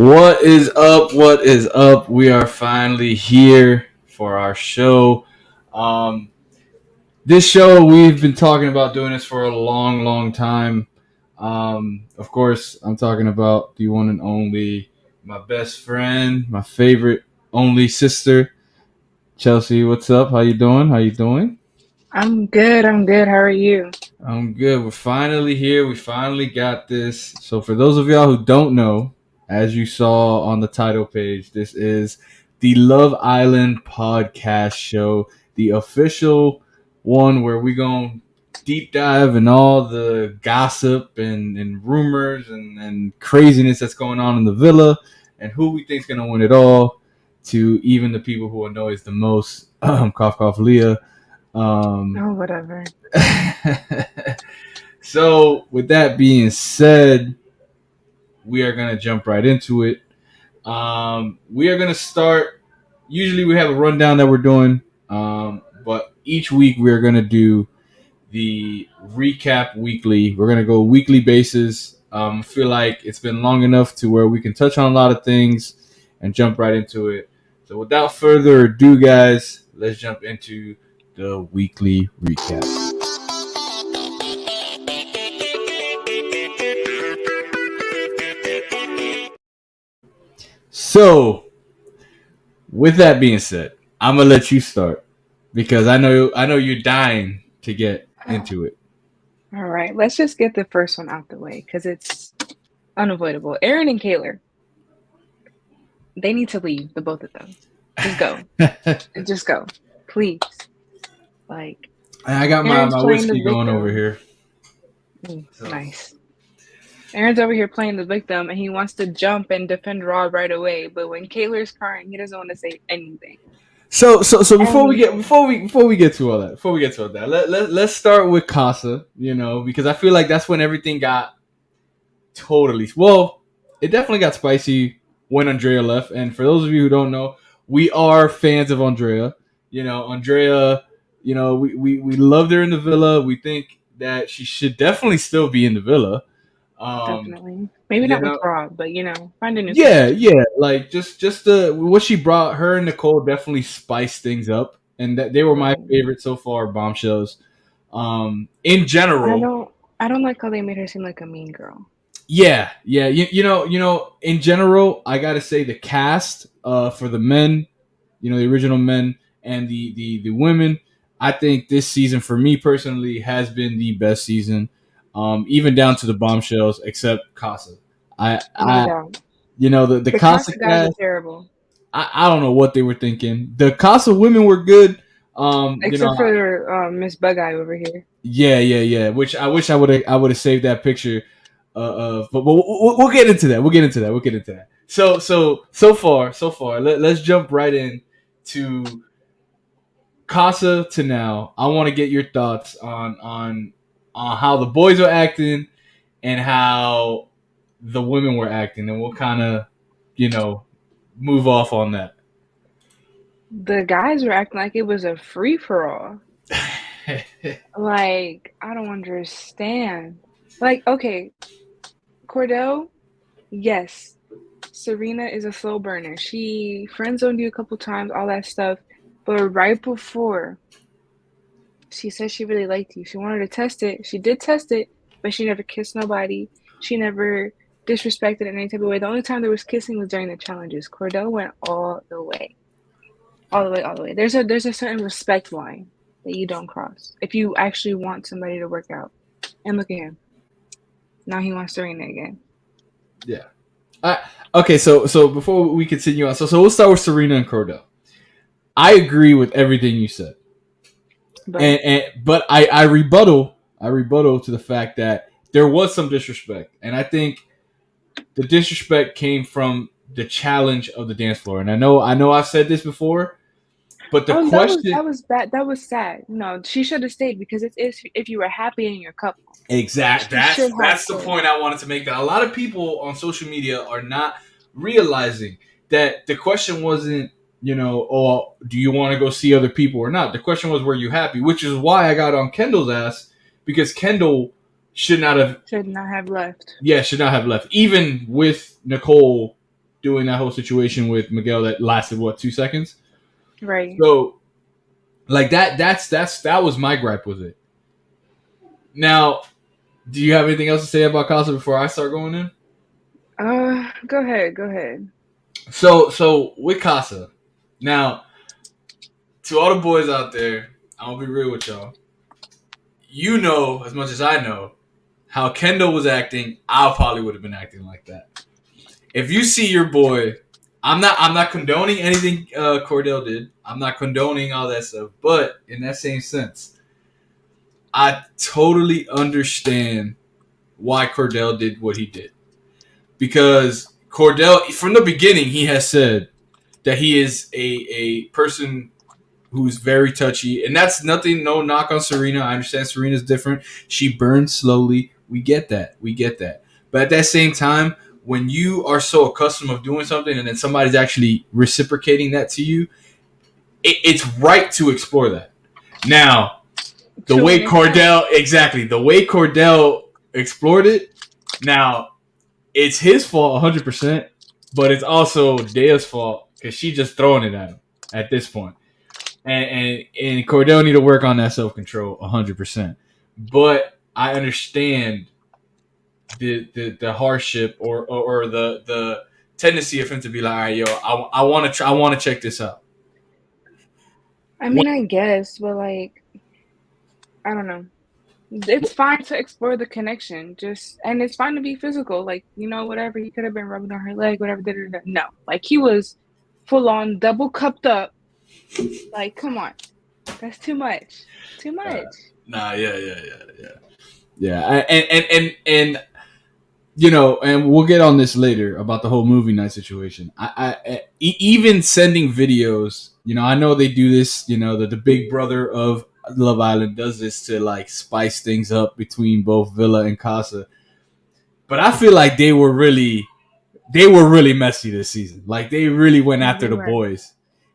What is up? What is up? We are finally here for our show. Um, this show, we've been talking about doing this for a long, long time. Of course, I'm talking about the one and only, my best friend, my favorite only sister, Chelsea. What's up? How you doing? How you doing? I'm good. I'm good. How are you? I'm good. We're finally here. We finally got this. So, for those of y'all who don't know, as you saw on the title page, this is the Love Island podcast show, the official one where we going deep dive in all the gossip and rumors and craziness that's going on in the villa and who we think's going to win it all, to even the people who annoy us the most. Cough, cough, Leah. Um, Oh, whatever. So, with that being said, we are going to jump right into it. We are going to start. Usually, we have a rundown that we're doing, but each week we are going to do the recap weekly. We're going to go weekly basis. I feel like it's been long enough to where we can touch on a lot of things and jump right into it. So, without further ado, guys, let's jump into the weekly recap. So, with that being said, I'm gonna let you start because I know you're dying to get into it. All right. Let's just get the first one out the way because it's unavoidable. Aaron and Kayla, they need to leave, the both of them. Just go. Just go. Please. Like, I got my, Aaron's my playing the whiskey going over victim. here. So Nice. Aaron's over here playing the victim and he wants to jump and defend Rob right away. But when Kayla's crying, he doesn't want to say anything. so before we And get before we get to all that, let's start with Casa, because I feel like that's when everything got totally, well, it definitely got spicy when Andrea left. And for those of you who don't know, we are fans of Andrea. Andrea, we loved her in the villa. We think that she should definitely still be in the villa. Um, definitely. Maybe you not with know, Rob, but find a new yeah, character. yeah, like just what she brought, her and Nicole definitely spiced things up, and that they were my Right. favorite so far bombshells. In I general, don't I don't like how they made her seem like a mean girl. yeah, yeah. You know. In general, I gotta say the cast, for the men, the original men and the women. I think this season, for me personally, has been the best season. Even down to the bombshells, except Casa. I, No I, doubt. the The Casa Casa guys are cast. terrible. I don't know what they were thinking. The Casa women were good. Except for Miss Bug Eye over here. Yeah, yeah, yeah. Which I wish I would have saved that picture of, but we'll get into that. We'll get into that. We'll get into that. So far. Let's jump right in to Casa to now. I want to get your thoughts on how the boys are acting and how the women were acting, and we'll kind of move off on that. The guys were acting like it was a free for all. Like, I don't understand. Like, okay, Cordell, yes. Serena is a slow burner. She friend zoned you a couple times, all that stuff. But right before she said she really liked you, she wanted to test it. She did test it, but she never kissed nobody. She never disrespected in any type of way. The only time there was kissing was during the challenges. Cordell went all the way. All the way, all the way. There's a certain respect line that you don't cross if you actually want somebody to work out. And look at him. Now he wants Serena again. Yeah. Okay, so before we continue on, so we'll start with Serena and Cordell. I agree with everything you said, But but I rebuttal to the fact that there was some disrespect, and I think the disrespect came from the challenge of the dance floor. And I know I've said this before, but the oh, that was question, that was bad. That was sad. No, she should have stayed because it's if you were happy in your couple, exact she that's should have that's the stayed. point I wanted to make. That a lot of people on social media are not realizing that the question wasn't, oh, do you want to go see other people or not? The question was, were you happy? Which is why I got on Kendall's ass, because Kendall should not have, Should not have left. yeah, should not have left, even with Nicole doing that whole situation with Miguel that lasted what 2 seconds. Right. So like that was my gripe with it. Now, do you have anything else to say about Casa before I start going in? Go ahead. Go ahead. So with Casa, now to all the boys out there, I'm gonna be real with y'all. You know as much as I know how Kendall was acting. I probably would have been acting like that. If you see your boy, I'm not condoning anything Cordell did. I'm not condoning all that stuff. But in that same sense, I totally understand why Cordell did what he did. Because Cordell, from the beginning, he has said that he is a person who's very touchy. And that's nothing, no knock on Serena. I understand Serena's different. She burns slowly. We get that. We get that. But at that same time, when you are so accustomed of doing something and then somebody's actually reciprocating that to you, it's right to explore that. Now, the To way an extent. Cordell, exactly, the way Cordell explored it, now, it's his fault 100%, but it's also Dea's fault because she's just throwing it at him at this point. And Cordell need to work on that self control 100%. But I understand the hardship or the tendency of him to be like, all right, yo, I want to I want to check this out. I When, mean, I guess, but like, I don't know. It's fine to explore the connection, just and it's fine to be physical. Like, whatever he could have been rubbing on her leg, whatever. Da, da, da. No, like he was full on double cupped up. Like, come on, that's too much. Too much. nah, yeah. And you know, and we'll get on this later about the whole movie night situation. Even sending videos, you know, I know they do this. You know, the Big Brother of Love Island does this to like spice things up between both Villa and Casa. But I feel like they were really messy this season. Like they really went Yeah, after they the were. boys.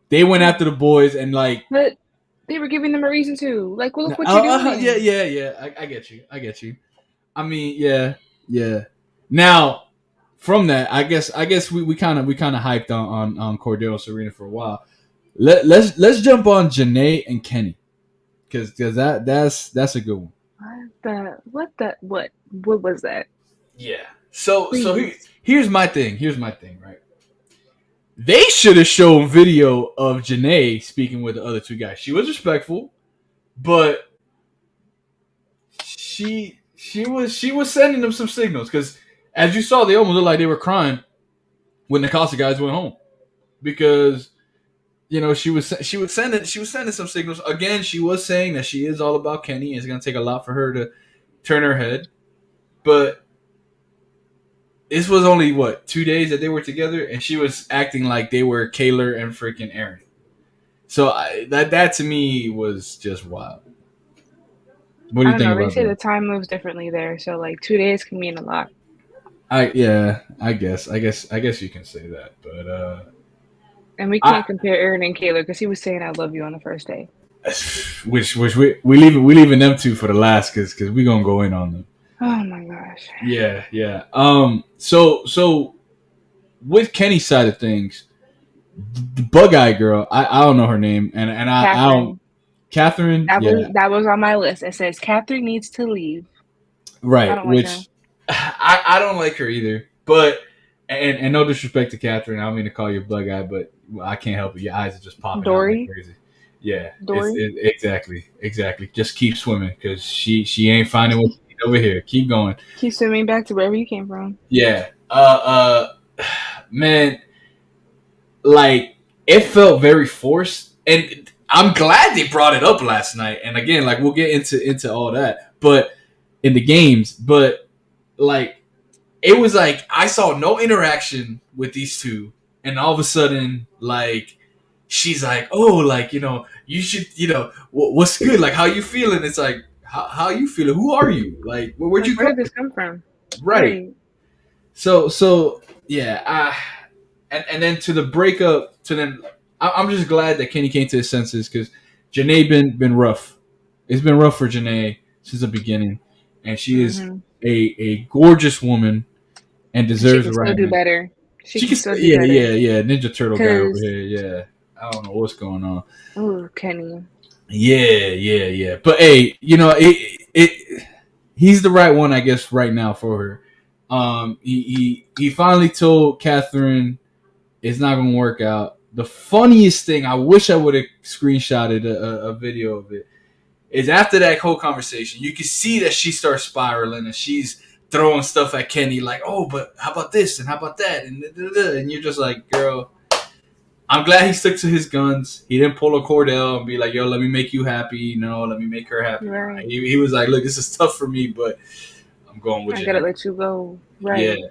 They went after the boys and like, But they were giving them a reason to. Like, well, look what you're yeah, doing. yeah. I get you. I get you. I mean, yeah. Now, from that, I guess we kind of hyped on Cordero and Serena for a while. Let's jump on Janae and Kenny because that's a good one. What was that? Yeah. So Please. here's my thing. Here's my thing. Right. They should have shown video of Janae speaking with the other two guys. She was respectful, but she was sending them some signals because as you saw, they almost looked like they were crying when the Casa guys went home because you know she was sending some signals. Again, she was saying that she is all about Kenny. It's gonna take a lot for her to turn her head, but this was only what 2 days that they were together, and she was acting like they were Kayler and freaking Aaron. So that to me was just wild. What do I you don't think know. They about say the that? time moves differently there, so like 2 days can mean a lot. I guess you can say that, but And we I can't compare Aaron and Kayla because he was saying "I love you" on the first day. which we leaving them two for the last because we gonna go in on them. Oh my gosh. Yeah. So with Kenny's side of things, the bug eye girl, I don't know her name, and I don't Catherine. Catherine, That was yeah, that was on my list. It says Catherine needs to leave. I right. don't like her. Which I don't like her either, but and no disrespect to Catherine, I don't mean to call you a bug eye, but I can't help it. Your eyes are just popping out like Dory. crazy. Yeah, Dory. exactly. Just keep swimming because she ain't finding what she need over here. Keep going. Keep swimming back to wherever you came from. Yeah. Man, like it felt very forced, and I'm glad they brought it up last night. And again, like we'll get into all that, but in the games, but like it was like I saw no interaction with these two, and all of a sudden, like she's like, "Oh, like you should, what's good? Like, how you feeling?" It's like, how you feeling? Who are you? Like, where'd Like, you where come did this come from? from? Right. Right. So yeah, and then to the breakup, to then I'm just glad that Kenny came to his senses because Janae been rough. It's been rough for Janae since the beginning, and she is Hmm. a gorgeous woman and And she deserves can the still right do man. better. She She can can, still do yeah, better. yeah, yeah. Ninja Turtle guy over Cause here. Yeah, I don't know what's going on. oh, Kenny. Yeah, yeah, yeah. But hey, he's the right one, I guess, right now for her. He finally told Catherine it's not gonna work out. The funniest thing, I wish I would have screenshotted a video of it, is after that whole conversation, you can see that she starts spiraling and she's throwing stuff at Kenny like, oh, but how about this and how about that and you're just like, girl, I'm glad he stuck to his guns. He didn't pull a Cordell and be like, yo, let me make you happy. Let me make her happy. Nah, Right. he was like, look, this is tough for me, but I'm going with I gotta Janae. let you go. Yeah, Right.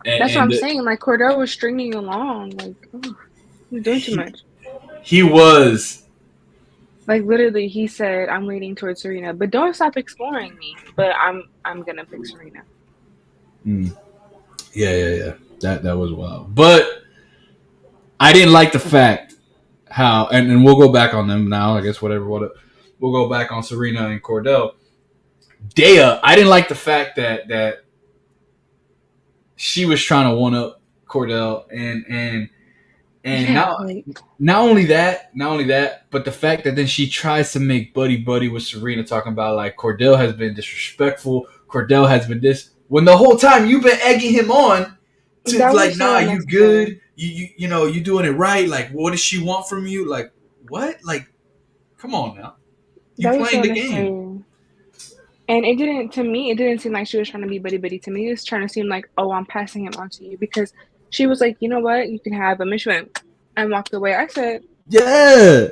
That's what and I'm saying. Like Cordell was stringing you along. Like, oh, you're doing too he much. he was. Like literally, he said, "I'm leaning towards Serena, but don't stop exploring me." But I'm gonna pick Serena. Mm, yeah, yeah, yeah. That was wild, but I didn't like the fact how, and we'll go back on them now. I guess what we'll go back on Serena and Cordell. Dea, I didn't like the fact that she was trying to one up Cordell and Yeah, now like not only that, but the fact that then she tries to make buddy buddy with Serena, talking about like Cordell has been disrespectful, Cordell has been this. When the whole time you've been egging him on to that like, was so nah, you unnecessary. good, you doing it right. Like, what does she want from you? Like, what? Like, come on now, you That was so playing the game, unnecessary. And it didn't, to me, it didn't seem like she was trying to be buddy buddy. To me, it was trying to seem like, oh, I'm passing him on to you because she was like, you know what, you can have him. And she went and walked away. I said, yeah.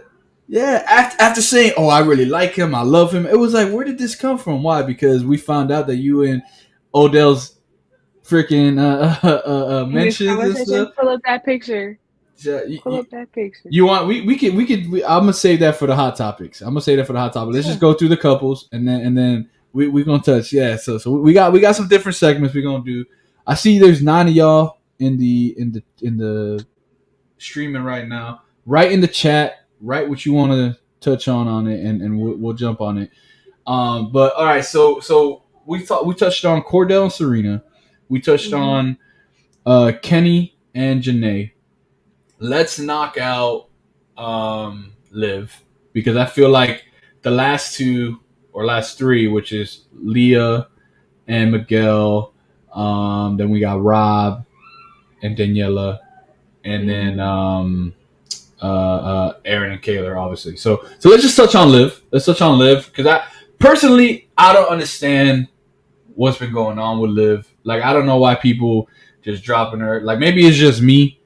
Yeah, after saying, "Oh, I really like him, I love him," it was like, where did this come from? Why? Because we found out that you and Odell's freaking in this mentions and conversation, stuff. pull up that picture. So, Pull up that picture. you want I'm gonna save that for the hot topics. I'm gonna save that for the hot topic. Let's just Sure. go through the couples and then we gonna touch. Yeah, so we got some different segments we're gonna do. I see there's 9 of y'all in the streaming right now. Write in the chat. Write what you want to touch on it, and we'll jump on it. But all right, so we touched on Cordell and Serena. We touched Hmm. on Kenny and Janae. Let's knock out Liv, because I feel like the last two or last three, which is Leah and Miguel. Then we got Rob and Daniela, and then Hmm. Aaron and Kayla, obviously. So let's just touch on Liv. Let's touch on Liv, because I personally I don't understand what's been going on with Liv. Like, I don't know why people just dropping her. Like, maybe it's just me.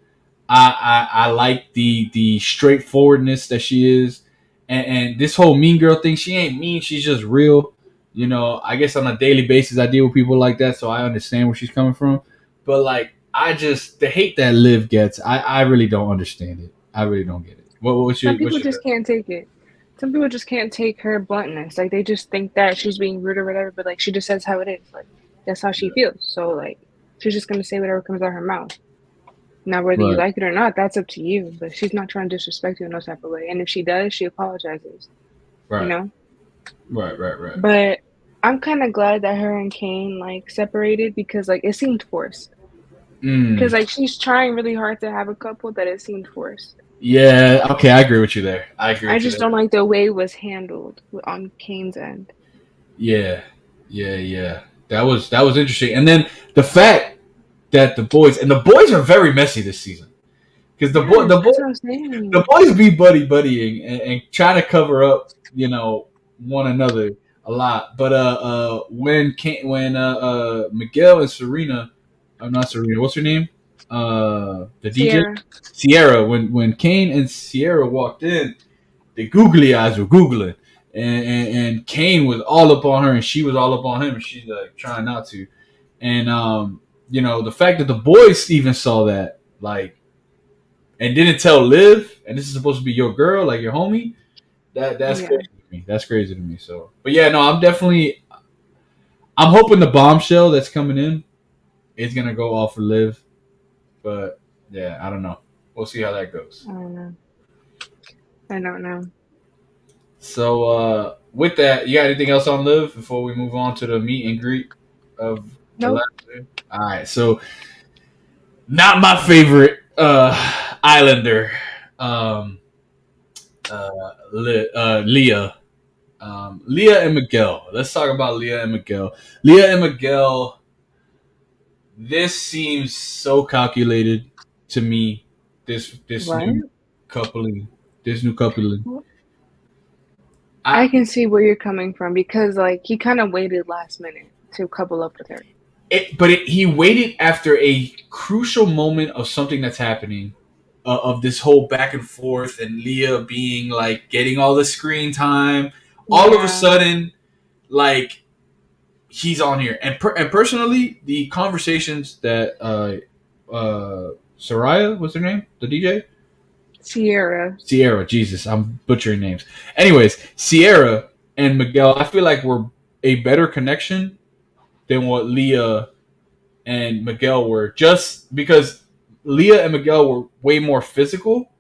I like the straightforwardness that she is, and this whole mean girl thing. She ain't mean. She's just real. I guess on a daily basis I deal with people like that, so I understand where she's coming from. But like, I just the hate that Liv gets, I really don't understand it. I really don't get it. What's Some your people what's your just can't take it. Some people just can't take her bluntness. Like they just think that she's being rude or whatever, but like she just says how it is. Like that's how she feels. So like she's just gonna say whatever comes out her mouth. Now whether you right, like it or not, that's up to you. But she's not trying to disrespect you in no type of way. And if she does, she apologizes. You right, know? right, right, right. But I'm kinda glad that her and Kane like separated because like it seemed forced. Because Mm, like she's trying really hard to have a couple that it seemed forced. yeah, okay, I agree with you there. I agree I with you just there. don't like the way it was handled on Kane's end. Yeah, yeah, yeah. That was interesting. And then the fact that the boys are very messy this season, because Yes, that's what I'm saying. the boys be buddying and trying to cover up, one another a lot. But when Miguel and Serena, I'm not Serena, what's her name? The DJ Sierra. Sierra. When Kane and Sierra walked in, the googly eyes were googling, and Kane was all up on her, and she was all up on him, and she's like trying not to. And the fact that the boys even saw that, like, and didn't tell Liv, and this is supposed to be your girl, like your homie. That's Yeah. crazy to me. That's crazy to me. So, but yeah, no, I'm hoping the bombshell that's coming in is gonna go off for Liv, but yeah, I don't know. We'll see how that goes. I don't know. I don't know. So, with that, you got anything else on Liv before we move on to the meet and greet of the Nope. last day? All right, so not my favorite Islander. Um, Leah. Leah and Miguel. Let's talk about Leah and Miguel. Leah and Miguel. This seems so calculated to me. This What? new coupling. This new coupling. I I can see where you're coming from because like he kind of waited last minute to couple up with her. he waited after a crucial moment of something that's happening, of this whole back and forth, and Leah being like getting all the screen time. All of a Yeah, sudden, like he's on here, and personally, the conversations that Soraya, what's her name, the DJ, Sierra. Sierra. Jesus, I'm butchering names. Anyways, Sierra and Miguel, I feel like were a better connection than what Leah and Miguel were, just because Leah and Miguel were way more physical,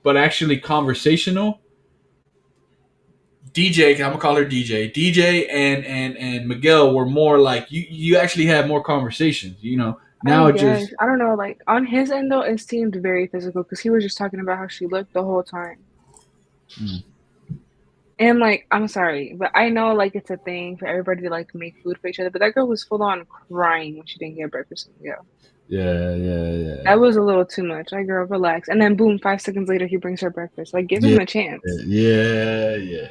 but actually conversational. DJ, I'm gonna call her DJ. DJ and Miguel were more like you actually had more conversations. I Now it guess just I don't know. Like on his end though, it seemed very physical because he was just talking about how she looked the whole time. mm, And like, I'm sorry, but I know like it's a thing for everybody to like make food for each other. But that girl was full on crying when she didn't get breakfast from Miguel. yeah, yeah, yeah, That was a little too much. Like, girl, relax. And then boom, 5 seconds later, he brings her breakfast. Like, give yeah, him a chance. yeah, yeah.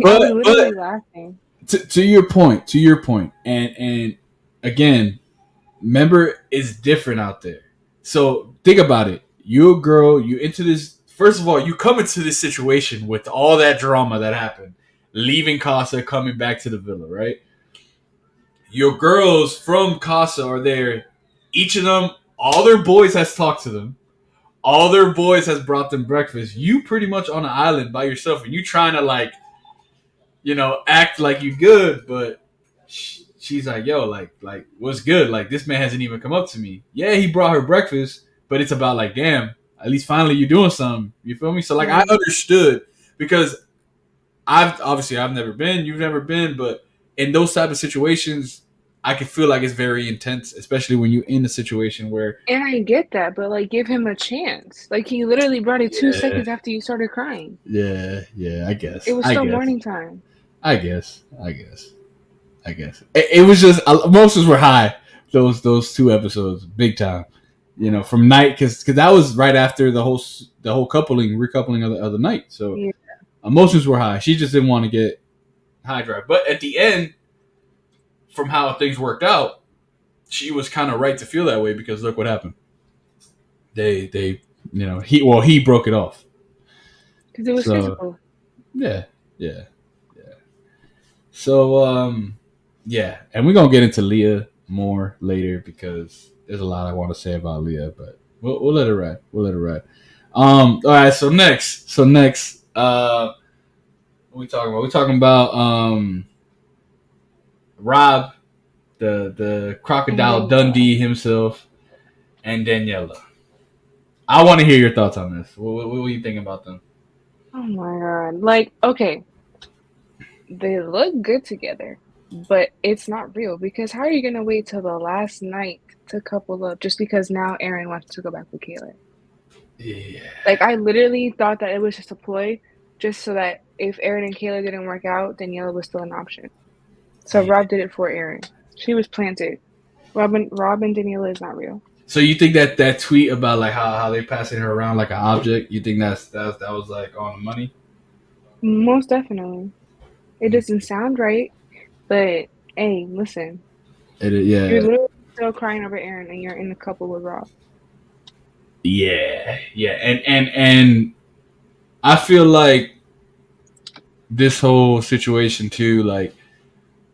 I But was literally laughing. to your point, and again, remember, it's different out there. So think about it. You a girl, you into this. First of all, you come into this situation with all that drama that happened, leaving Casa, coming back to the villa, right? Your girls from Casa are there. Each of them, all their boys has talked to them. All their boys has brought them breakfast. You pretty much on an island by yourself, and you trying to like, act like you good, but she's like, yo, like, what's good? Like, this man hasn't even come up to me. Yeah, he brought her breakfast, but it's about like, damn, at least finally you doing something. You feel me? So like, I Right. understood because I've never been, you've never been, but in those type of situations, I can feel like it's very intense, especially when you're in a situation where, And I get that, but like, give him a chance. Like, he literally brought it two yeah, seconds after you started crying. yeah, It was I still guess, morning time. I guess, I guess. I guess it was just emotions were high. Those 2 episodes, big time. From night because that was right after the whole recoupling of the night. So Yeah. emotions were high. She just didn't want to get high drive. But at the end, from how things worked out, she was kind of right to feel that way because look what happened. They he broke it off. Because it was So physical. yeah, yeah. So yeah, and we're gonna get into Leah more later because there's a lot I want to say about Leah, but we'll let it ride. We'll let it ride. All right. So next, what we talking about? We're talking about Rob, the And crocodile Daniela. Dundee himself, and Daniela. I want to hear your thoughts on this. What do you think about them? Oh my God. Like, okay, they look good together, but it's not real because how are you gonna wait till the last night to couple up just because now Aaron wants to go back with Kayla? Yeah, Like I literally thought that it was just a ploy, just so that if Aaron and Kayla didn't work out, Daniela was still an option. So yeah. Rob did it for Aaron. She was planted. Rob and Daniela is not real. So you think that tweet about like how they passing her around like an object? You think that was like on the money? Most definitely. It doesn't sound right, but hey, listen, you're Yeah, literally still crying over Aaron and you're in a couple with Rob. yeah, and I feel like this whole situation too. Like,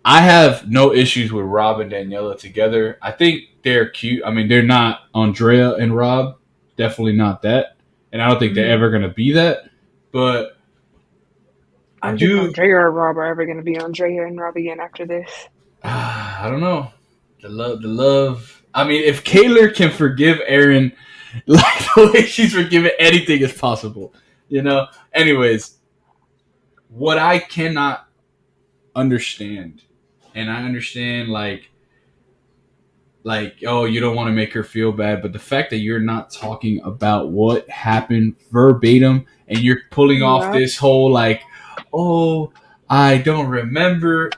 I have no issues with Rob and Daniela together. I think they're cute. I mean, they're not Andrea and Rob. Definitely not that. And I don't think they're Mm-hmm. ever gonna be that. But I I don't think do. Andrea or Rob are ever going to be Andrea and Rob again after this. I don't know. The love. I mean, if Kaylor can forgive Aaron, like the way she's forgiven anything is possible. Anyways, what I cannot understand, and I understand like like, oh, you don't want to make her feel bad, but the fact that you're not talking about what happened verbatim and you're pulling off Yep. this whole like, oh, I don't remember.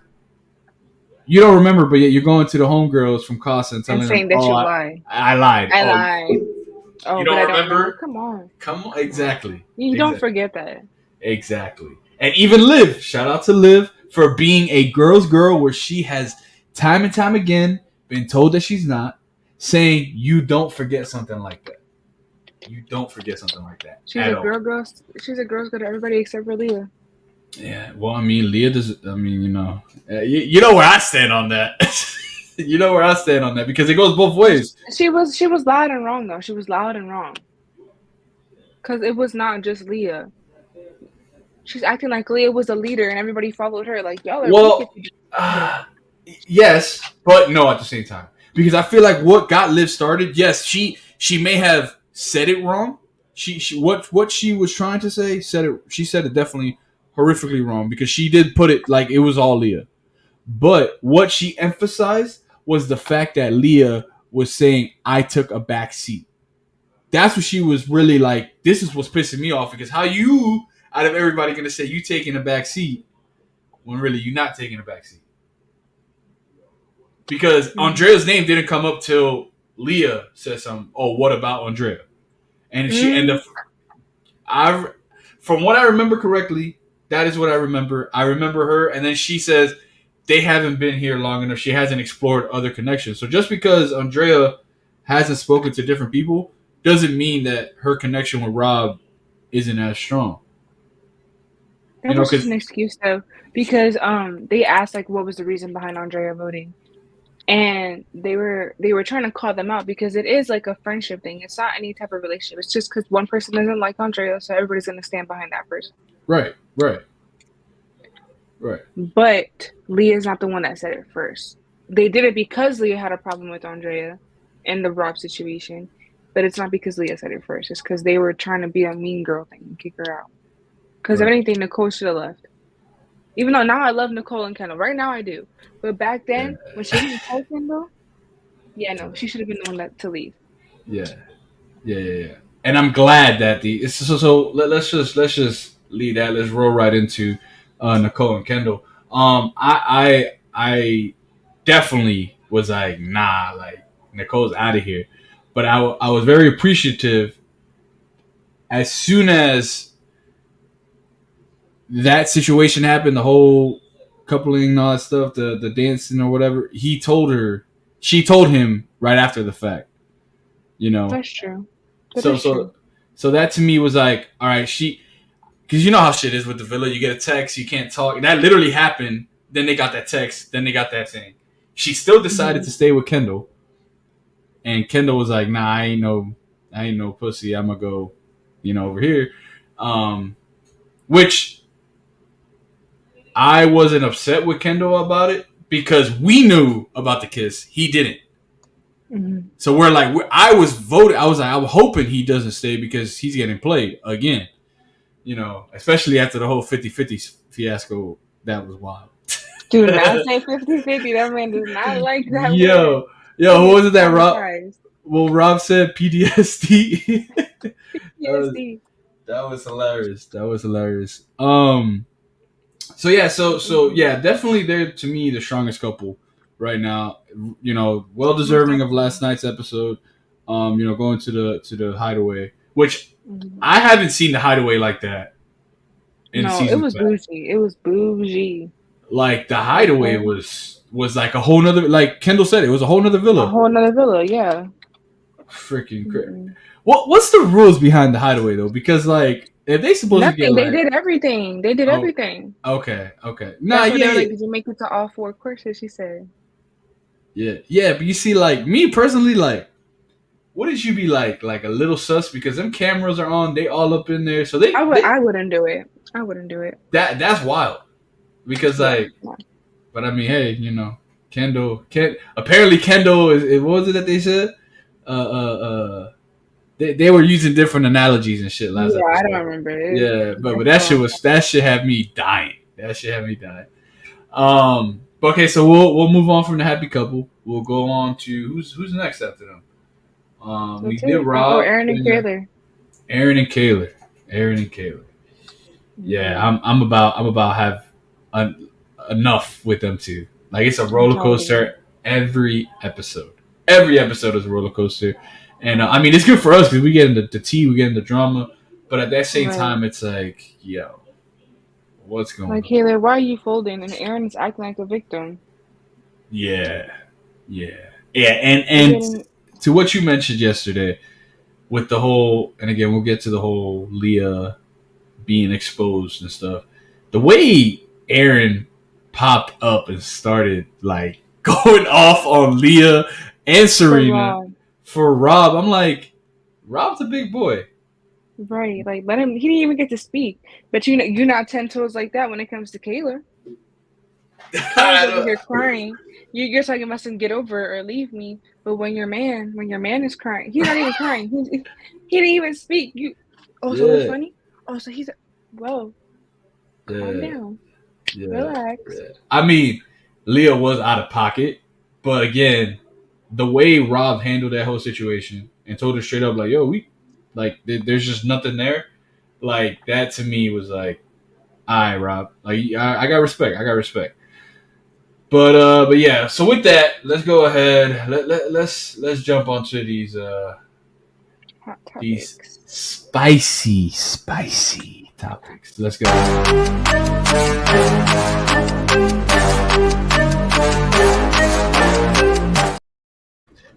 You don't remember, but yet you're going to the homegirls from Casa and And telling them, saying that oh, you lie. I lied. I Oh, lied. you Oh, but I don't don't remember. remember? Come on. Come on, Come on. exactly, You don't exactly, forget that. exactly. And even Liv, shout out to Liv for being a girl's girl, where she has time and time again been told that she's not, saying you don't forget something like that. You don't forget something like that She's at a all. girl. She's a girl's good to everybody except for Leah. Yeah, well, I mean, Leah does. I mean, you know where I stand on that. You know where I stand on that because it goes both ways. She was loud and wrong though. She was loud and wrong because it was not just Leah. She's acting like Leah was a leader and everybody followed her. Like y'all are weak if Well, you do it. uh, yes, but no at the same time because I feel like what got Liv started. Yes, she may have said it wrong. She what she was trying to say said it. She said it definitely horrifically wrong because she did put it like it was all Leah. But what she emphasized was the fact that Leah was saying, I took a back seat. That's what she was really like. This is what's pissing me off because how you, out of everybody, going to say you taking a back seat when really you're not taking a back seat? Because Mm-hmm. Andrea's name didn't come up till Leah said something. Oh, what about Andrea? And she ended Mm, up. I, from what I remember correctly, that is what I remember. I remember her, and then she says they haven't been here long enough. She hasn't explored other connections. So just because Andrea hasn't spoken to different people doesn't mean that her connection with Rob isn't as strong. that was just Because an excuse though, because they asked like what was the reason behind Andrea voting, and they were trying to call them out because it is like a friendship thing. It's not any type of relationship. It's just because one person doesn't like Andrea, so everybody's gonna stand behind that person. right, right, right, But Leah's not the one that said it first. They did it because Leah had a problem with Andrea in the Rob situation, but it's not because Leah said it first. It's because they were trying to be a mean girl thing and kick her out. Because if right. anything, Nicole should have left. Even though now I love Nicole and Kendall. Right now I do. But back Yeah, then, when she didn't tell Kendall, yeah, no, she should have been the one to leave. yeah, yeah, yeah, yeah. And I'm glad that let's just lead that. Let's roll right into Nicole and Kendall. I definitely was like, nah, like Nicole's out of here. But I was very appreciative as soon as that situation happened, the whole coupling and all that stuff, the dancing or whatever. He told her, she told him right after the fact, you know. That's true. That So is so true. so that to me was like, all right, because you know how shit is with the villa. You get a text, you can't talk. That literally happened. Then they got that text. Then they got that thing. She still decided Mm-hmm. to stay with Kendall, and Kendall was like, "Nah, I ain't no pussy. I'm gonna go, over here." Um, which I wasn't upset with Kendall about it because we knew about the kiss. He didn't. Mm-hmm. So we're like, I was voted. I was like, I'm hoping he doesn't stay because he's getting played again. Especially after the whole 50-50 fiasco. That was wild. Do not say 50-50. That man does not like that word. yo, yo, He what is was it that Rob? traumatized. Well, Rob said PTSD. that was PTSD. that was hilarious. That was hilarious. So yeah, so Mm-mm. yeah, definitely they're to me the strongest couple right now. Well Most deserving of definitely. last night's episode. Going to the hideaway, which Mm-hmm. I haven't seen the hideaway like that in No, it seasons was past. bougie. It was bougie. Like the hideaway Okay. was like a whole nother, like Kendall said, it was a whole nother A villa. whole nother villa, yeah. Freaking crazy. Mm-mm. What's the rules behind the hideaway though? Because like if they supposed to get Nothing. They like, did everything. They did oh, everything. okay, nah, That's why yeah, they were yeah, like, "Did you make it to all four courses?" She said. yeah, but you see, like me personally, like wouldn't you be like a little sus because them cameras are on, they all up in there, so I they would. they I wouldn't do it. I wouldn't do it. that's wild because Yeah. like, No. but I mean, hey, apparently Kendall what was it that they said? Uh, uh, they were using different analogies and shit last Yeah. I don't episode. remember it. Yeah, but I that fell shit off. was that shit had me dying. That shit had me dying. Um, Okay, so we'll move on from the happy couple. We'll go on to who's next after them. We That's did it. Oh, Rob, Aaron and then Kaylor. Aaron and Kayler. Aaron and Kayler. Yeah, Mm-hmm. I'm about have un, enough with them too. Like it's a roller Jody. coaster every episode. Every episode is a roller coaster, and I mean it's good for us because we get into the tea, we get into drama, but at that same Right. time, it's like, yo, what's going Like, on? Kaylor, why are you folding? And Aaron is acting like a victim. Yeah, yeah, yeah, and They're and getting to what you mentioned yesterday with the whole, and again we'll get to the whole Leah being exposed and stuff. The way Aaron popped up and started like going off on Leah and for Serena Rob. for Rob, I'm like, Rob's a big boy. Right. Like, let him, he didn't even get to speak. But you know, you're not 10 toes like that when it comes to Kaylor. Kayla's I over here don't- crying. You're talking about some get over it or leave me. But when your man is crying, he's not even crying. He didn't even speak. Oh, so it's yeah, funny? Oh, so he's, whoa, calm yeah, down. yeah, Relax. yeah. I mean, Leah was out of pocket, but again, the way Rob handled that whole situation and told her straight up, like, "Yo, we like, there's just nothing there." Like that to me was like, all right, Rob. Like I got respect. I got respect. But yeah. So with that, let's go ahead. Let's jump onto Hot these topics. spicy topics. Let's go.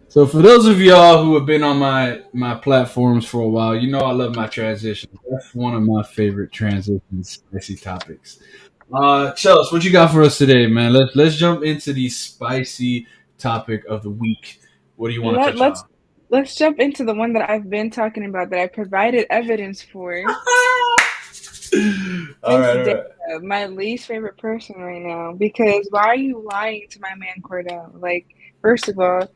So for those of y'all who have been on my platforms for a while, you know I love my transitions. That's one of my favorite transitions, spicy topics. Chelsea, what you got for us today, man? Let's jump into the spicy topic of the week. What do you want to Let, touch let's on? let's jump into the one that I've been talking about that I provided evidence for. All Miss right, all Dana, right. my least favorite person right now. Because why are you lying to my man Cordell? Like, first of all,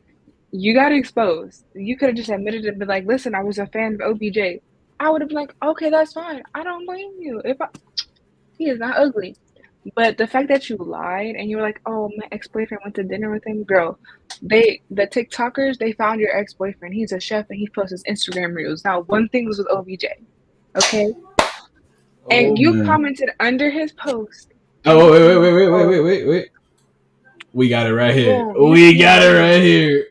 you got exposed. You could have just admitted it and been like, "Listen, I was a fan of OBJ." I would have been like, "Okay, that's fine. I don't blame you. He is not ugly." But the fact that you lied and you were like, "Oh, my ex-boyfriend went to dinner with him," girl. The TikTokers, they found your ex-boyfriend. He's a chef and he posts his Instagram reels. Now, one thing was with OBJ, okay? Oh And you man. commented under his post, and Oh you wait, talking wait, about, wait, wait, wait, "Oh, wait, wait, wait. We got it right here. boom," you We see it got it right right here. here.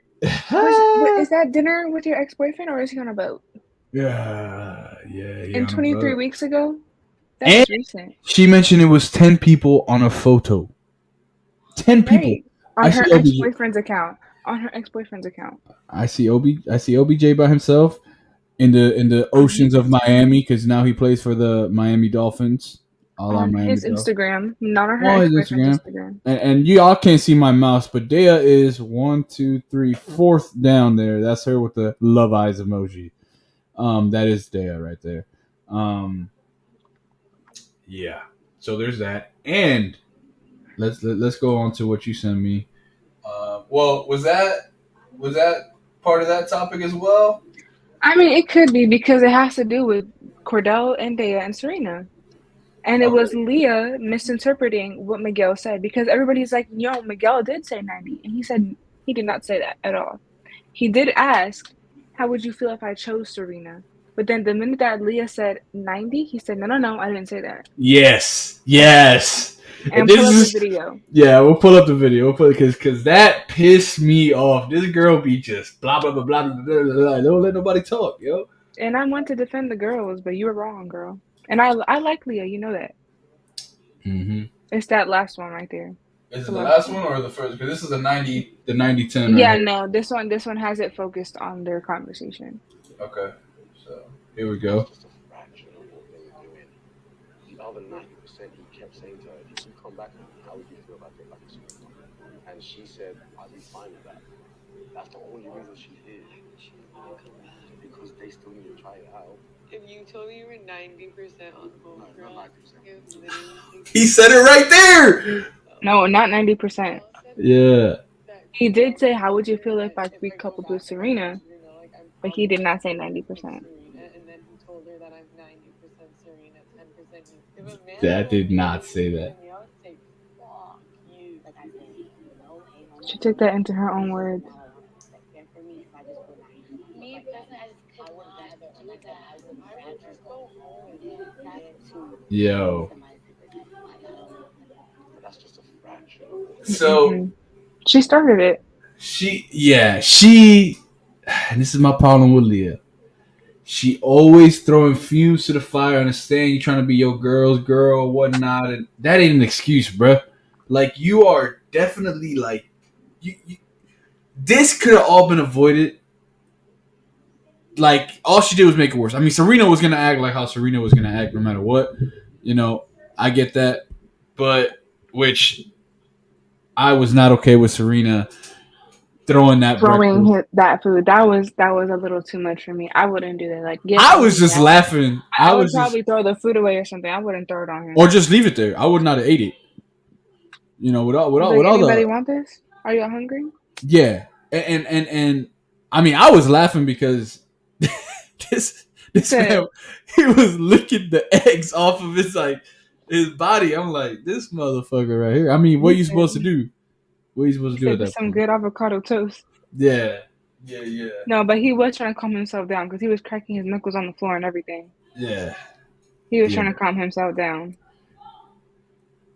But is that dinner with your ex-boyfriend or is he on a boat? Yeah, yeah, he And on a 23 boat. weeks ago, And that's recent, she mentioned it was 10 people on a photo. 10 people. right? On I her see OBJ. ex-boyfriend's account. On her ex-boyfriend's account. I see OBJ by himself in the On his oceans of Instagram. Miami because now he plays for the Miami Dolphins. A la On Miami his Dolphins Instagram, not on her on his ex-boyfriend's Instagram. Instagram. And you all can't see my mouse, but Dea is one, two, three, fourth down there. That's her with the love eyes emoji. That is Dea right there. Um, yeah. So there's that, and let's go on to what you sent me. Well, was that part of that topic as well? I mean, it could be because it has to do with Cordell and Dea and Serena. And it was Okay. Leah misinterpreting what Miguel said because everybody's like, yo, Miguel did say 90. And he said he did not say that at all. He did ask, how would you feel if I chose Serena? But then the minute that Leah said 90, he said, no, no, no, I didn't say that. Yes, yes. And And pull this up the is video. yeah. We'll pull up the video. We'll put because that pissed me off. This girl be just blah blah blah blah blah blah. Blah, blah. Don't let nobody talk, yo. And I want to defend the girls, but you were wrong, girl. And I like Leah, you know that. Mm-hmm. It's that last one right there. Is it The the last last one. one or the first? Because this is the 90-10 right Yeah, here. no, this one has it focused on their conversation. Okay, so here we go. Just a fraction of what they were doing. The other 90%, he kept saying to her, if you come back on me, how would you feel about getting back to Serena? And she said, I'd be fine with that. That's the only reason she did. She wouldn't come back. Because they still need to try it out. If you told me you were 90% on No, not homegirl, 90%. you would literally think He said it right there. so. No, not 90%. Miguel said Yeah, that He Miguel did say, said how would you something feel if that I if be I go coupled with back and I get Serena? Serena, like I'm But he probably did gonna not be say coupled with 90%. Serena. And then he told her that I'm 90% Serena, 10% you. If a man that told did me not anything, say to that. me, I would say, fuck you. She took that into her own words. Me personally, I just could not do that. I would just go home. Yo. But that's just a fraction of what we're talking So Mm-mm. She started it. she, and this is my problem with Leah. She always throwing fumes to the fire. I understand you trying to be your girl's girl or whatnot, and that ain't an excuse, bruh. Like you are definitely like you this could have all been avoided. Like all she did was make it worse. I mean, Serena was gonna act like how Serena was gonna act no matter what. You know, I get that, but which I was not okay with Serena throwing that Throwing breakfast. that food. That was a little too much for me. I wouldn't do that. Like, yes, I I would was be just mad. laughing. I I would was just, probably throw the food away or something. I wouldn't throw it on or him. just leave it there. I would not have ate it. You know, I'd be with like, all anybody the want this? Are you hungry? yeah, and I mean, I was laughing because this He this man said, he was licking the eggs off of his body. I'm like, this motherfucker right here. I mean, what are he you said, supposed to do? What are you supposed he to do said, at there's that some point? good avocado toast. Yeah, yeah, yeah, No, but he was trying to calm himself down because he was cracking his knuckles on the floor and everything. yeah, He was yeah. trying to calm himself down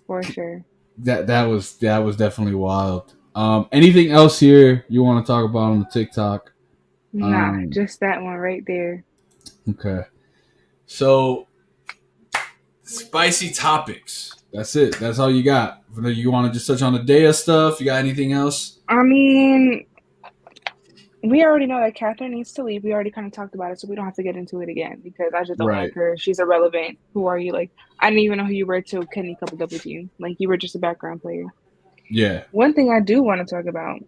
for sure. That was definitely wild. Anything else here you want to talk about on the TikTok? Nah, Um, just that one right there. okay. So spicy topics. That's it. That's all you got. You want to just touch on the Daya stuff? You got anything else? I mean, we already know that Catherine needs to leave. We already kind of talked about it, so we don't have to get into it again because I just don't Right. like her. She's irrelevant. Who are you? Like, I didn't even know who you were till Kenny coupled up with you. Like, you were just a background player. Yeah. One thing I do want to talk about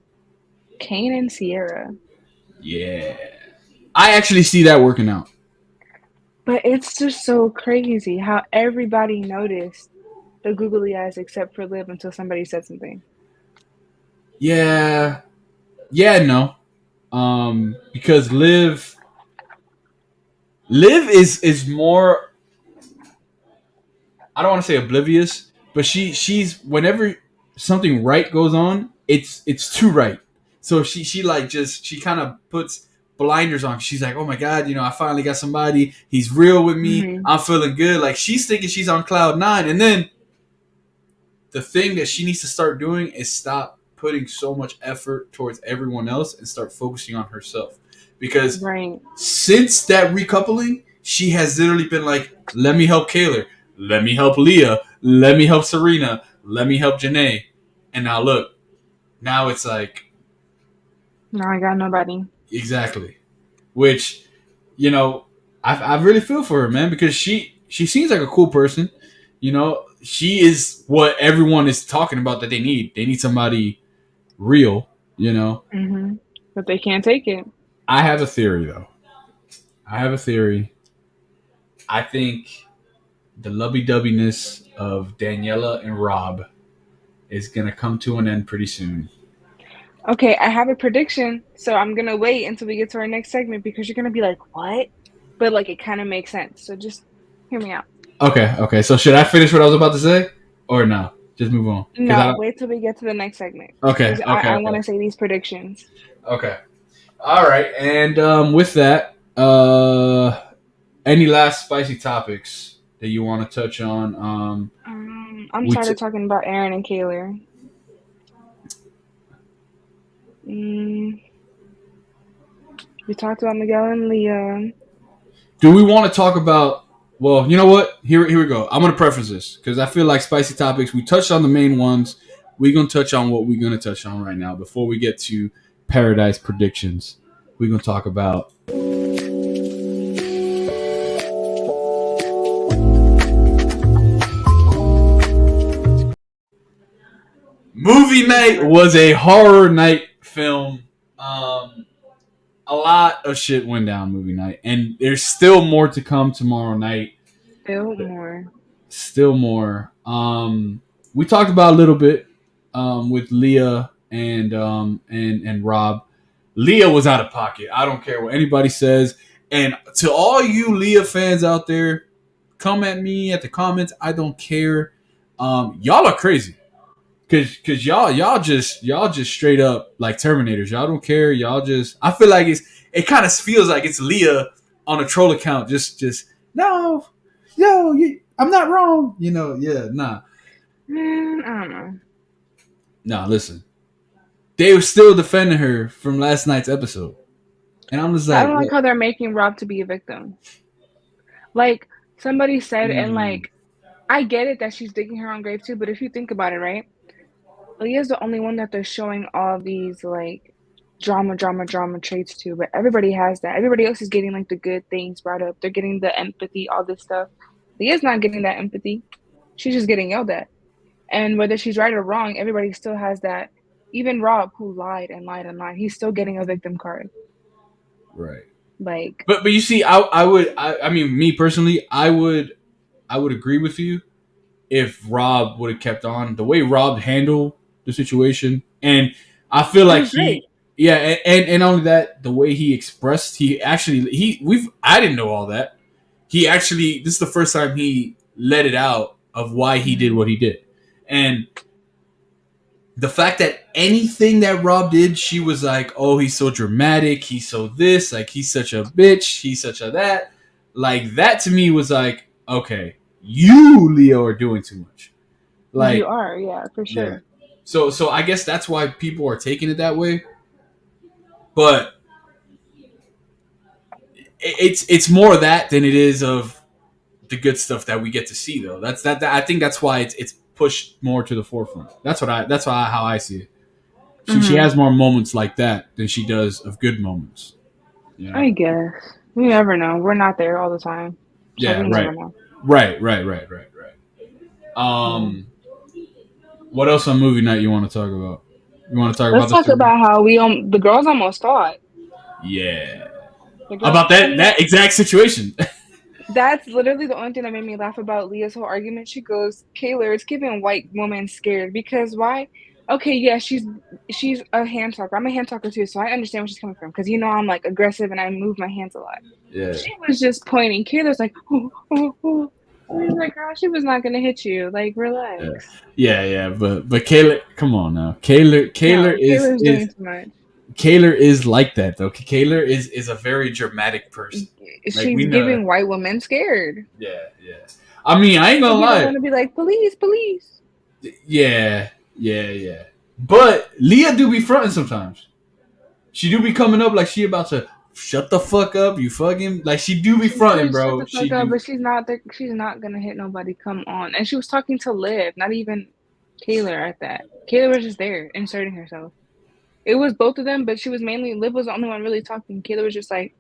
Kane and Sierra. Yeah. I actually see that working out. But it's just so crazy how everybody noticed the googly eyes except for Liv until somebody said something. Yeah. Yeah. No. Because Liv is more. I don't want to say oblivious, but she's whenever something right goes on, it's too right. So she like just she kind of puts blinders on. She's like, oh my god, I finally got somebody. He's real with me. Mm-hmm. I'm feeling good. Like she's thinking she's on cloud nine, and then the thing that she needs to start doing is stop putting so much effort towards everyone else and start focusing on herself. Because Right. since that recoupling, she has literally been like, let me help Kaylor, let me help Leah, let me help Serena, let me help Janae. And now look, now it's like, Now I got nobody. exactly. Which, you know, I really feel for her, man, because she seems like a cool person. She is what everyone is talking about that they need. They need somebody real. Mm-hmm. But they can't take it. I have a theory, though. I have a theory. I think the lovey-doveyness of Daniela and Rob is going to come to an end pretty soon. Okay, I have a prediction, so I'm gonna wait until we get to our next segment because you're gonna be like, "What?" But like, it kind of makes sense. So just hear me out. Okay. So should I finish what I was about to say? Or no? Just move on. Because I No, don't. wait till we get to the next segment Okay, because okay, I want okay. to say these predictions. Okay. All right. And with that, any last spicy topics that you want to touch on? I'm We tired t- of talking about Aaron and Kaylor. Mm, we talked about Miguel and Leah. Do we want to talk about? Well, you know what? Here we go. I'm gonna preface this because I feel like spicy topics. We touched on the main ones. We're gonna touch on what we're gonna touch on right now before we get to paradise predictions. We're gonna talk about movie night. Was a horror night film. Um, a lot of shit went down movie night, and there's still more to come tomorrow night. Still more. Still more. We talked about a little bit with Leah and Rob. Leah was out of pocket. I don't care what anybody says. And to all you Leah fans out there, come at me at the comments. I don't care. Y'all are crazy. Cause y'all just straight up like Terminators. Y'all don't care. Y'all just. I feel like it kind of feels like it's Leah on a troll account. Just no, yo, I'm not wrong. Yeah, nah, Man, I don't know. nah. Listen, they were still defending her from last night's episode, and I'm just I like, don't like what? how they're making Rob to be a victim. Like somebody said, and Mm, like I get it that she's digging her own grave too, but if you think about it, right? Leah's the only one that they're showing all these like drama traits to, but everybody has that. Everybody else is getting like the good things brought up. They're getting the empathy, all this stuff. Leah's not getting that empathy. She's just getting yelled at. And whether she's right or wrong, everybody still has that. Even Rob, who lied and lied and lied, he's still getting a victim card. right. Like, But you see, I mean, me personally, I would agree with you if Rob would have kept on the way Rob handled the situation, and I feel it like was great. yeah, and only that, the way he expressed, I didn't know all that. He actually, this is the first time he let it out of why he did Mhm. what he did, and the fact that anything that Rob did, she was like, "Oh, he's so dramatic. He's so this. Like, he's such a bitch. He's such a that." Like that to me was like, okay, you Leo are doing too much. You Like, are, yeah, for yeah. sure. So I guess that's why people are taking it that way. But it's more of that than it is of the good stuff that we get to see, though. I think that's why it's pushed more to the forefront. That's why how I see it. She Hmm. has more moments like that than she does of good moments. You know? I guess. We never know. We're not there all the time. So Yeah. we Right. never know. Right. Yeah. What else on movie night you want to talk about? You want to talk about Let's the talk Serena? about how the girls almost fought. Yeah. The girl, About I mean, that exact situation. that's literally the only thing that made me laugh about Leah's whole argument. She goes, Kayla, it's giving white woman scared because why? Okay, yeah, she's a hand talker. I'm a hand talker too, so I understand where she's coming from because I'm like aggressive and I move my hands a lot. Yeah. She was just pointing. Kayla's like, oh, oh, oh. And he's like, girl, she was not gonna hit you. Like, Yeah, relax. yeah. But Kayla, come on now. Kayla No, is Kayla's doing is too much. Kayla is like that though. Kayla is a very dramatic person. Like we She's know that. giving white women scared. Yeah. I mean, I ain't She'll gonna be the lie. one to be like, police, police. Yeah. But Leah do be fronting sometimes. She do be coming up like she about to shut the fuck up. You fucking like she do be She fronting, said, "Shut bro. the She fuck up," do. but she's not. She's not gonna hit nobody. Come on. And she was talking to Liv, not even Kayla at that. Kayla was just there, inserting herself. It was both of them, but she was mainly Liv was the only one really talking. Kayla was just like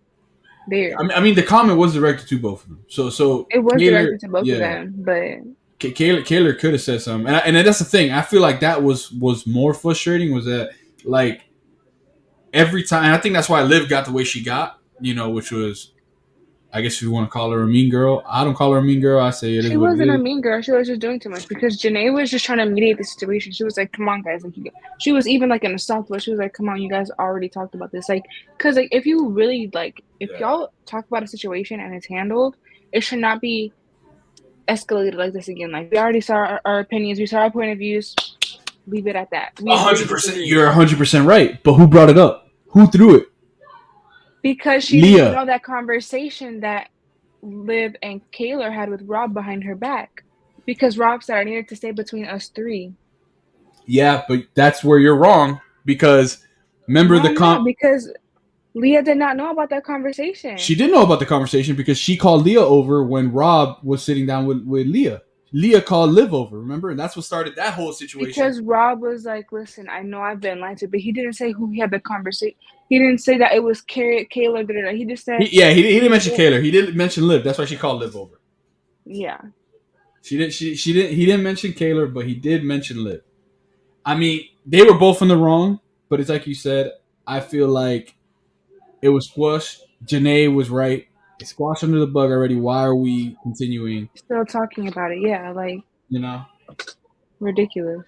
there. I mean, the comment was directed to both of them. So It was Kayla, directed to both of yeah. them, but Kayla could have said something, and that's the thing. I feel like that was more frustrating. Was that like every time? I think that's why Liv got the way she got. Which was, I guess, if you want to call her a mean girl. I don't call her a mean girl. I say it is she what it wasn't a is. mean girl. She was just doing too much because Janae was just trying to mediate the situation. She was like, "Come on, guys!" Like, she was even like in a soft voice. She was like, "Come on, you guys already talked about this." Like, because like if you really like, if Yeah. y'all talk about a situation and it's handled, it should not be escalated like this again. Like we already saw our opinions, we saw our point of views. Leave it at that. We agree, 100%. disagree. You're 100% right. But who brought it up? Who threw it? Because she didn't Leah. know that conversation that Liv and Kayla had with Rob behind her back. Because Rob said I needed to stay between us three. Yeah, but that's where you're wrong because remember No, the I'm not because Leah did not know about that She conversation. did know about the conversation because she called Leah over when Rob was sitting down with Leah. Leah called Liv over, remember? And that's what started that whole situation. Because Rob was like, listen, I know I've been lied to, but he didn't say who he had the conversation. He didn't say that it was Kayla. Da, da, da. He just said, He didn't mention Kayla. He didn't mention Liv. That's why she called Liv over. yeah. She didn't. He didn't mention Kayla, but he did mention Liv. I mean, they were both in the wrong, but it's like you said. I feel like it was squashed. Janae was right. It's squashed under the bug already. Why are we continuing? Still talking about it. Yeah, like You know, ridiculous.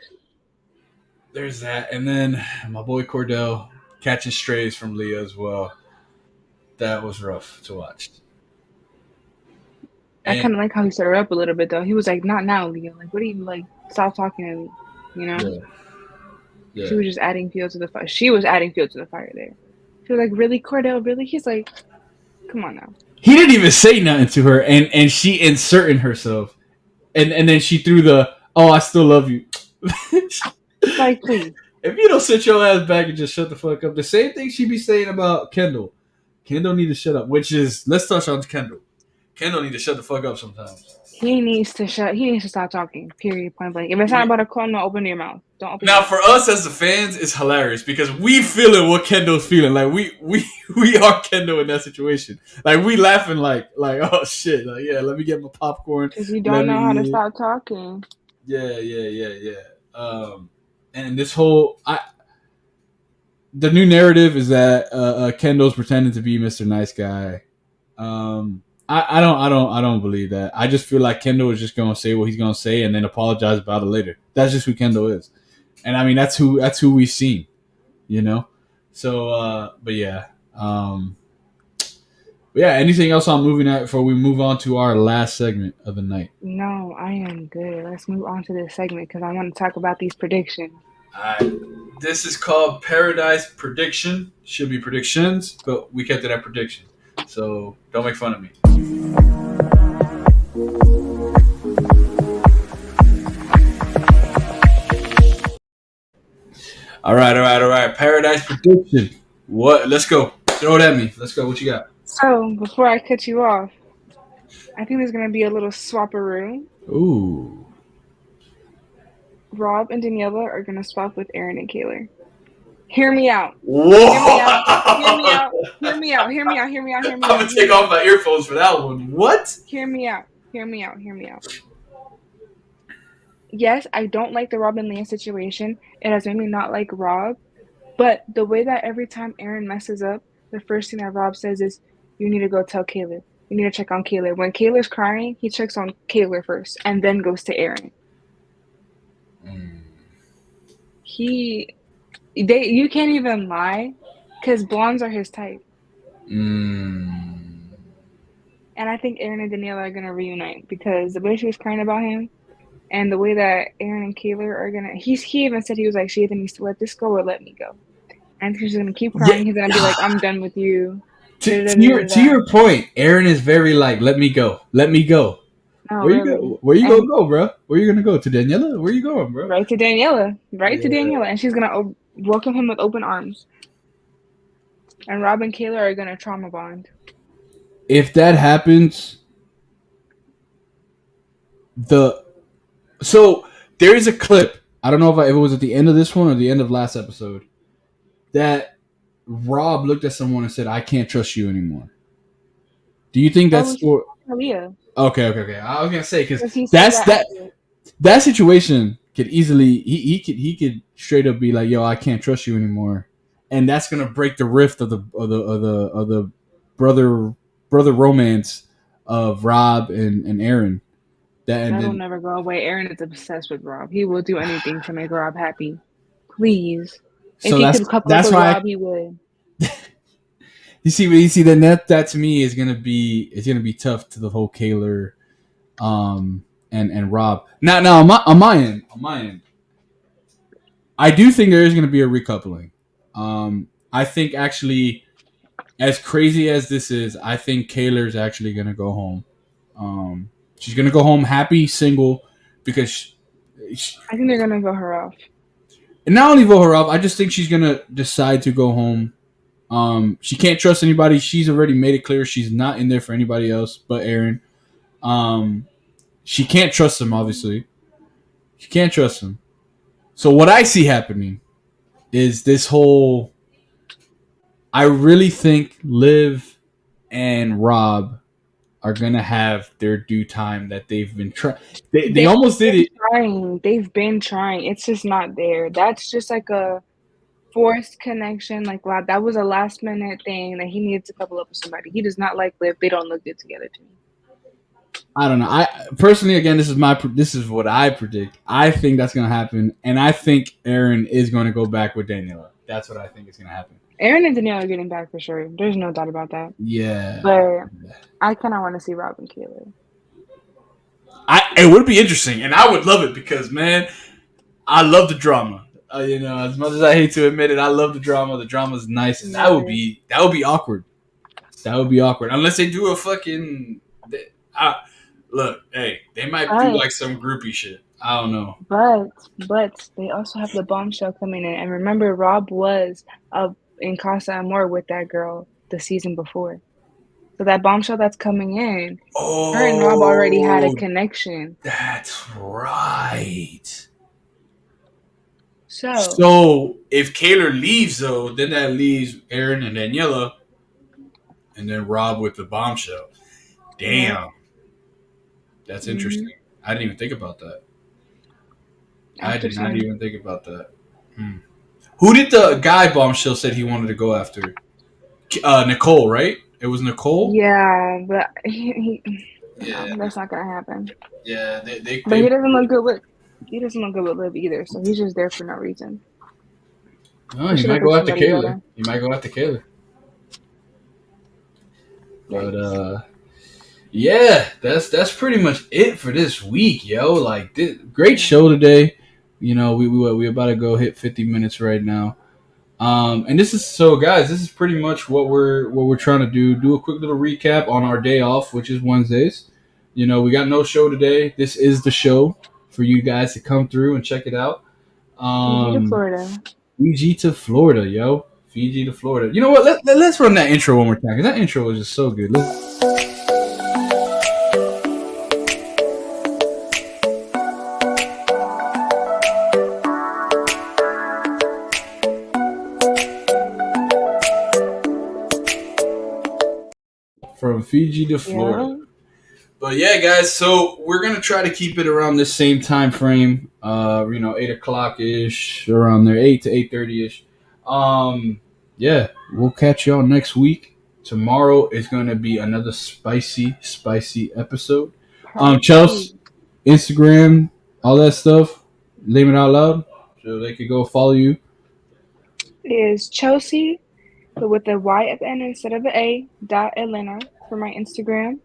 there's that, and then my boy Cordell catching strays from Leah as well. That was rough to watch. I And kind of like how he set her up a little bit, though. He was like, "Not now, Leah. Like, what are you like? Stop talking to me." you know? Yeah. She Yeah. was just adding fuel to the fire. She was adding fuel to the fire there. She was like, really, Cordell, really? He's like, come on now. He didn't even say nothing to her, and she inserting herself, and then she threw the "Oh, I still love you." Like, please. If you don't sit your ass back and just shut the fuck up, the same thing she be saying about Kendall. Kendall need to shut up. Which is, let's touch on Kendall. Kendall need to shut the fuck up sometimes. He needs to stop talking. Period. Point blank. If it's not about a clone, don't open your mouth. Don't open your Now, mouth. for us as the fans, it's hilarious because we feeling what Kendall's feeling. Like we are Kendall in that situation. Like we laughing like oh shit. Like yeah, let me get my popcorn. Because you Let don't know how to me stop talking. yeah. And this whole the new narrative is that Kendall's pretending to be Mr. Nice Guy. I don't believe that. I just feel like Kendall is just gonna say what he's gonna say and then apologize about it later. That's just who Kendall is, and I mean that's who we've seen, you know. So, but yeah, Anything else on movie night before we move on to our last segment of the night? No, I am good. Let's move on to this segment because I want to talk about these predictions. Alright. This is called Paradise Prediction. Should be predictions, but we kept it at prediction. So don't make fun of me. All right. Paradise Prediction. What? Let's go. Throw it at me. Let's go. What you got? So, before I cut you off, I think there's going to be a little swapperoo. Ooh. Rob and Daniela are going to swap with Aaron and Kayla. Hear me out. Whoa! Hear me out. I'm gonna take off my earphones for that one. What? Hear me out. Yes, I don't like the Rob and Leah situation. It has made me not like Rob. But the way that every time Aaron messes up, the first thing that Rob says is, you need to go tell Kayla. You need to check on Kayla. When Kayla's crying, he checks on Kayla first and then goes to Aaron. You can't even lie because blondes are his type. And I think Aaron and Daniela are going to reunite because the way she was crying about him and the way that Aaron and Kayla are going to... He even said, he was like, she either needs to let this go or let me go. And she's going to keep crying. He's going to be like, I'm done with you. To your point, Aaron is very like, let me go. No, Where really. you go? Where you gonna go, bro? Where you gonna go? To Daniela? Where you going, bro? Right to Daniela. To Daniela. And she's going to welcome him with open arms. And Rob and Kayla are going to trauma bond. If that happens, so there is a clip. I don't know if it was at the end of this one or the end of last episode that Rob looked at someone and said, "I can't trust you anymore." Do you think that's for Leah? Okay. I was gonna say because that situation could easily he could straight up be like, "Yo, I can't trust you anymore," and that's gonna break the rift of the brother romance of Rob and Aaron. That'll never go away. Aaron is obsessed with Rob. He will do anything to make Rob happy. Please, if he could couple up with Rob, he would. You see, then that to me is gonna be tough to the whole Kayla, and Rob. Now on my end, I do think there is gonna be a recoupling. I think actually, as crazy as this is, I think Kayla's actually gonna go home. She's gonna go home happy, single, because I think they're gonna vote her off. And not only vote her off, I just think she's gonna decide to go home. She can't trust anybody. She's already made it clear she's not in there for anybody else but Aaron. She can't trust him, obviously. She can't trust him. So what I see happening is this whole... I really think Liv and Rob are going to have their due time that they've been trying. They almost did it. They've been trying. It's just not there. That's just like a forced connection. Like, that was a last minute thing that he needed to couple up with somebody. He does not like Liv. They don't look good together to me. I don't know. I personally, again, this is what I predict. I think that's going to happen, and I think Aaron is going to go back with Daniela. That's what I think is going to happen. Aaron and Daniela are getting back for sure. There's no doubt about that. Yeah. But I kind of want to see Rob and Kayla. It would be interesting, and I would love it because, man, I love the drama. As much as I hate to admit it, I love the drama. The drama's nice, and that would Right. be awkward. That would be awkward unless they do a fucking. I, Look, hey, they might do But like some groupie shit. I don't know. but but they also have the bombshell coming in. And remember, Rob was up in Casa Amor with that girl the season before. So that bombshell that's coming in, her and Rob already had a Oh, connection. that's right. So, So if Kaylor leaves though, then that leaves Aaron and Daniela, and then Rob with the bombshell. yep. Damn, that's hmm interesting. I didn't even think about that. I After did not some, even think about that. Hmm. Who did the guy bombshell said he wanted to go after? Nicole, right? It was Nicole. yeah, but Yeah, no, that's not gonna happen. yeah. They, But they he doesn't look good with Liv either. So he's just there for no reason. Oh, They he should have might go picked after somebody Kayla. better. He might go after Kayla. But Yikes. yeah, that's pretty much it for this week, yo. Like, great Yeah. show today. We about to go hit 50 minutes right now. And this is so, guys. This is pretty much what we're trying to do. Do a quick little recap on our day off, which is Wednesdays. We got no show today. This is the show for you guys to come through and check it out. Fiji to Um, Florida. Fiji to Florida, yo. Fiji to Florida. You know what? Let's run that intro one more time because that intro was just so good. From Fiji to Florida. Yeah. But yeah, guys, so we're gonna try to keep it around this same time frame. 8 o'clock ish, around there, 8 to 8:30 ish. Yeah, we'll catch y'all next week. Tomorrow is gonna be another spicy episode. Part two Chelsea, Instagram, all that stuff. Name it out loud so they could go follow you. is Chelsea, but with a Y at the end instead of the A, dot Atlanta for my Instagram.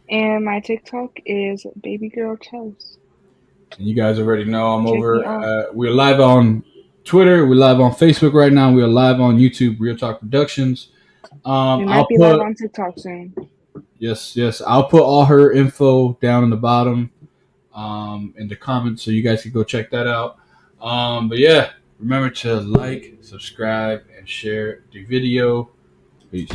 And my TikTok is baby girl Chels. And you guys already know I'm Check me over. out. We're live on Twitter. We're live on Facebook right now. We are live on YouTube, Real Talk Productions. We I'll might be live put on TikTok soon. yes. I'll put all her info down in the bottom, in the comments, so you guys can go check that out. But yeah, remember to like, subscribe, and share the video. Peace.